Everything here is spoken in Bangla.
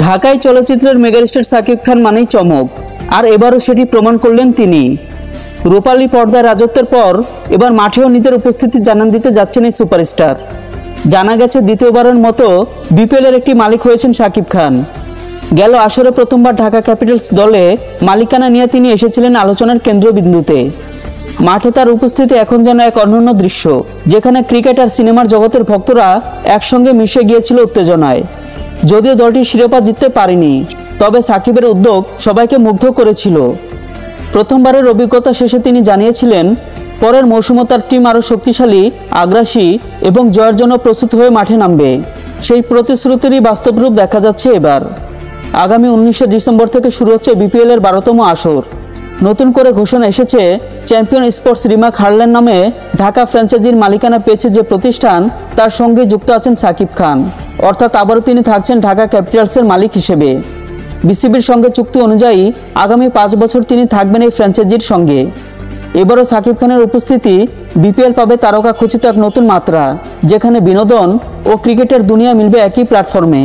ঢাকায় চলচ্চিত্রের মেগাস্টার শাকিব খান মানেই চমক, আর এবারও সেটি প্রমাণ করলেন তিনি। রূপালী পর্দায় রাজত্বের পর এবার মাঠেও নিজের উপস্থিতি জানান দিতে যাচ্ছেন এই সুপারস্টার। জানা গেছে দ্বিতীয়বারের মতো বিপিএলের একটি মালিক হয়েছেন শাকিব খান। গেল আসরে প্রথমবার ঢাকা ক্যাপিটালস দলে মালিকানা নিয়ে তিনি এসেছিলেন আলোচনার কেন্দ্রবিন্দুতে। মাঠে তার উপস্থিতি এখন যেন এক অনন্য দৃশ্য, যেখানে ক্রিকেট আর সিনেমার জগতের ভক্তরা একসঙ্গে মিশে গিয়েছিল উত্তেজনায়। যদিও দলটি শিরোপা জিততে পারেনি, তবে সাকিবের উদ্যোগ সবাইকে মুগ্ধ করেছিল। প্রথমবারের অভিজ্ঞতা শেষে তিনি জানিয়েছিলেন পরের মৌসুমে তার টিম আরও শক্তিশালী, আগ্রাসী এবং জয়ের জন্য প্রস্তুত হয়ে মাঠে নামবে। সেই প্রতিশ্রুতিরই বাস্তব রূপ দেখা যাচ্ছে এবার। আগামী 19 ডিসেম্বর থেকে শুরু হচ্ছে বিপিএলের 12তম আসর। নতুন করে ঘোষণা এসেছে, চ্যাম্পিয়ন স্পোর্টস রিমাক হারল্যান্ড নামে ঢাকা ফ্র্যাঞ্চাইজির মালিকানা পেয়েছে যে প্রতিষ্ঠান, তার সঙ্গে যুক্ত আছেন সাকিব খান। অর্থাৎ আবারও তিনি থাকছেন ঢাকা ক্যাপিটালসের মালিক হিসেবে। বিসিবির সঙ্গে চুক্তি অনুযায়ী আগামী 5 বছর তিনি থাকবেন এই ফ্র্যাঞ্চাইজির সঙ্গে। এবারও সাকিব খানের উপস্থিতি বিপিএল পাবে তারকা খচিত এক নতুন মাত্রা, যেখানে বিনোদন ও ক্রিকেটের দুনিয়া মিলবে একই প্ল্যাটফর্মে।